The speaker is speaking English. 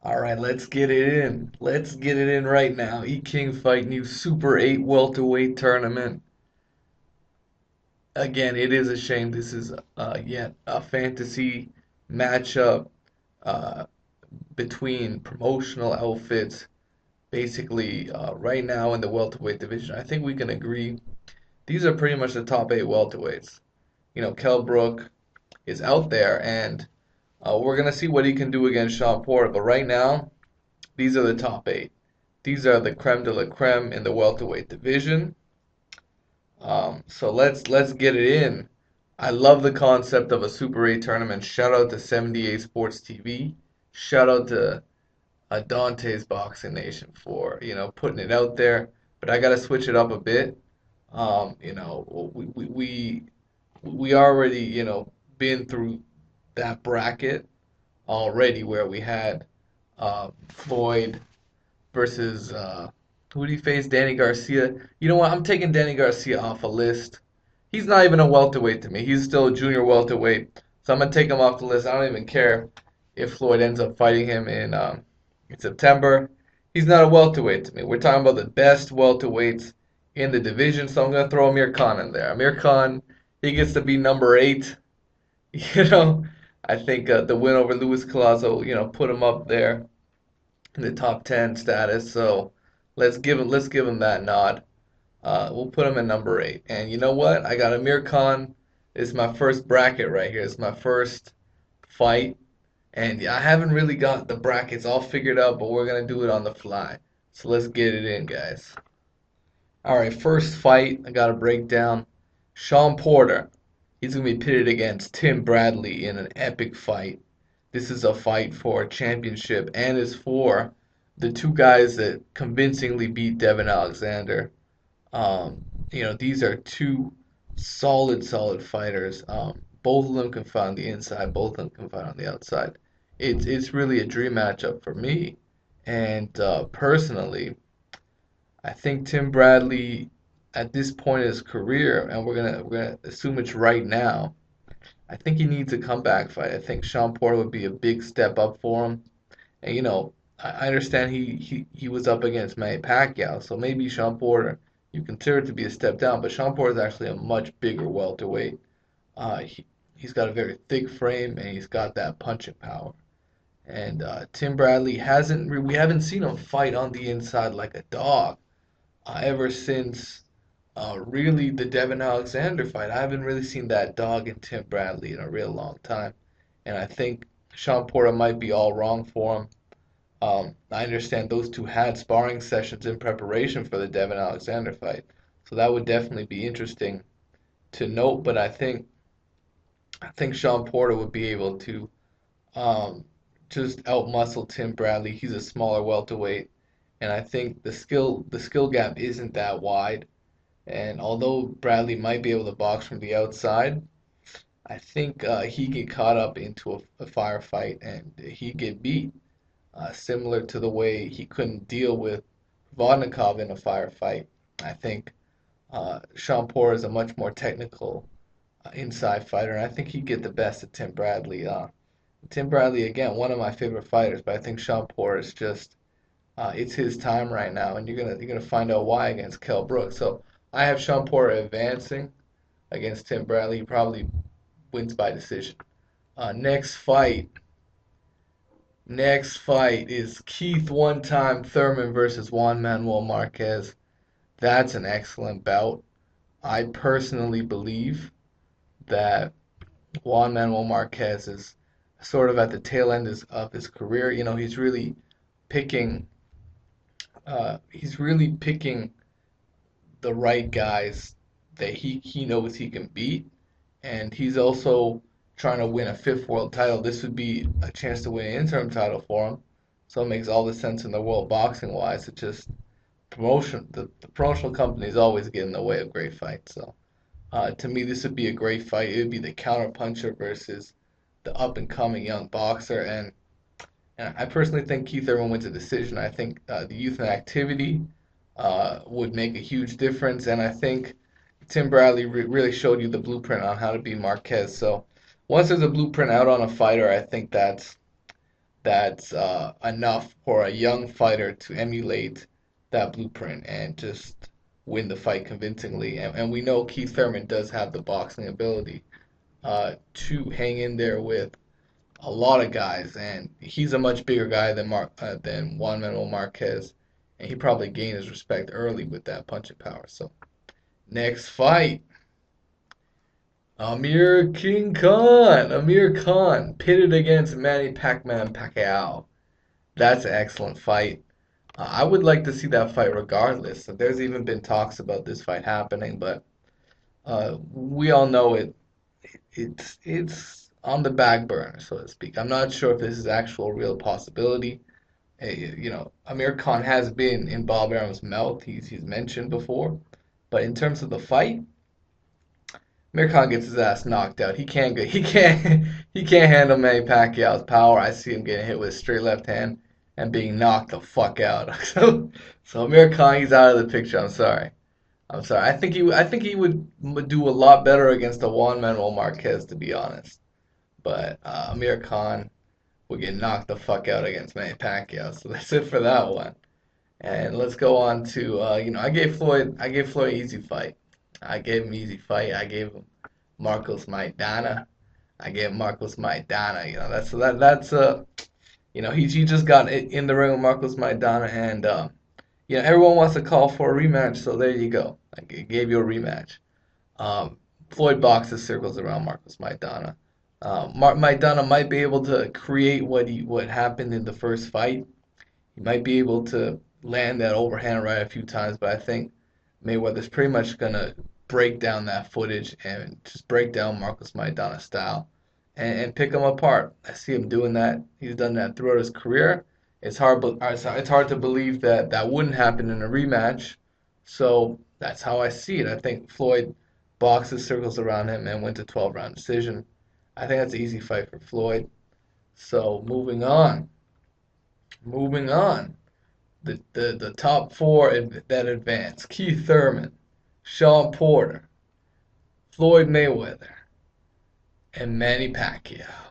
All right, let's get it in. Let's get it in right now. E King Fight New Super 8 welterweight tournament. Again, it is a shame this is yet a fantasy matchup uh, between promotional outfits. Basically, right now in the welterweight division, I think we can agree these are pretty much the top 8 welterweights. Kell Brook is out there, and we're gonna see what he can do against Sean Porter. But right now, these are the top 8. These are the creme de la creme in the welterweight division. So let's get it in. I love the concept of a Super 8 tournament. Shout out to 78 Sports TV. Shout out to Dante's Boxing Nation for putting it out there. But I gotta switch it up a bit. We already been through that bracket already where we had Floyd versus who did he face? Danny Garcia. You know what? I'm taking Danny Garcia off a list. He's not even a welterweight to me. He's still a junior welterweight. So I'm gonna take him off the list. I don't even care if Floyd ends up fighting him in September. He's not a welterweight to me. We're talking about the best welterweights in the division, so I'm gonna throw Amir Khan in there. Amir Khan, he gets to be number 8. You know, I think the win over Luis Collazo, put him up there in the top 10 status. So let's give him that nod. We'll put him at number 8. And you know what? I got Amir Khan. This is my first bracket right here. It's my first fight, and I haven't really got the brackets all figured out, but we're gonna do it on the fly. So let's get it in, guys. All right, first fight. I got a breakdown. Sean Porter. He's gonna be pitted against Tim Bradley in an epic fight. This is a fight for a championship and is for the two guys that convincingly beat Devin Alexander. Um, these are two solid fighters. Both of them can fight on the inside, both of them can fight on the outside. It's really a dream matchup for me. And personally, I think Tim Bradley at this point in his career, and we're gonna assume it's right now. I think he needs a comeback fight. I think Sean Porter would be a big step up for him. And I understand he was up against Manny Pacquiao, so maybe Sean Porter you consider it to be a step down, but Sean Porter is actually a much bigger welterweight. He's got a very thick frame and he's got that punching power. And Tim Bradley hasn't we haven't seen him fight on the inside like a dog ever since really the Devin Alexander fight. I haven't really seen that dog in Tim Bradley in a real long time, and I think Sean Porter might be all wrong for him. I understand those two had sparring sessions in preparation for the Devin Alexander fight, so that would definitely be interesting to note. But I think Sean Porter would be able to um, just outmuscle Tim Bradley. He's a smaller welterweight, and I think the skill gap isn't that wide. And although Bradley might be able to box from the outside, I think he get caught up into a firefight and he get beat, similar to the way he couldn't deal with Vodnikov in a firefight. I think Sean Porter is a much more technical inside fighter, and I think he'd get the best of Tim Bradley. Tim Bradley, again, one of my favorite fighters, but I think Sean Porter is just it's his time right now, and you're gonna find out why against Kell Brook. So I have Sean Porter advancing against Tim Bradley. He probably wins by decision. Next fight. Next fight is Keith one time Thurman versus Juan Manuel Marquez. That's an excellent bout. I personally believe that Juan Manuel Marquez is sort of at the tail end of his career. Picking he's really picking the right guys that he knows he can beat, and he's also trying to win a fifth world title. This would be a chance to win an interim title for him, so it makes all the sense in the world boxing wise. It's just promotion. The promotional companies always get in the way of great fights. So to me, this would be a great fight. It would be the counter puncher versus the up and coming young boxer, and I personally think Keith Thurman wins a decision. I think the youth and activity would make a huge difference, and I think Tim Bradley really showed you the blueprint on how to beat Marquez. So once there's a blueprint out on a fighter, I think that's enough for a young fighter to emulate that blueprint and just win the fight convincingly. And we know Keith Thurman does have the boxing ability to hang in there with a lot of guys, and he's a much bigger guy than Juan Manuel Marquez, and he probably gained his respect early with that punching power. So next fight, Amir Khan pitted against Manny Pacquiao. That's an excellent fight. I would like to see that fight regardless. There's even been talks about this fight happening, but we all know it's on the back burner, so to speak. I'm not sure if this is actual real possibility. Amir Khan has been in Bob Arum's mouth. He's mentioned before, but in terms of the fight, Amir Khan gets his ass knocked out. He can't handle Manny Pacquiao's power. I see him getting hit with a straight left hand and being knocked the fuck out. So Amir Khan, he's out of the picture. I'm sorry. I'm sorry. I think he would do a lot better against the Juan Manuel Marquez, to be honest. But Amir Khan would get knocked the fuck out against Manny Pacquiao. So that's it for that one. And let's go on to I gave Floyd an easy fight. I gave him easy fight. I gave him Marcos Maidana. I gave Marcos Maidana. He just got in the ring with Marcos Maidana, and everyone wants to call for a rematch. So there you go. I gave you a rematch. Floyd boxes circles around Marcos Maidana. Maidana might be able to create what happened in the first fight. He might be able to land that overhand right a few times, but I think Mayweather's pretty much gonna break down that footage and just break down Marcos Maidana's style and pick him apart. I see him doing that. He's done that throughout his career. It's hard to believe that that wouldn't happen in a rematch. So that's how I see it. I think Floyd boxes circles around him and went to 12-round decision. I think that's an easy fight for Floyd. So moving on. The top four that advance: Keith Thurman, Shawn Porter, Floyd Mayweather, and Manny Pacquiao.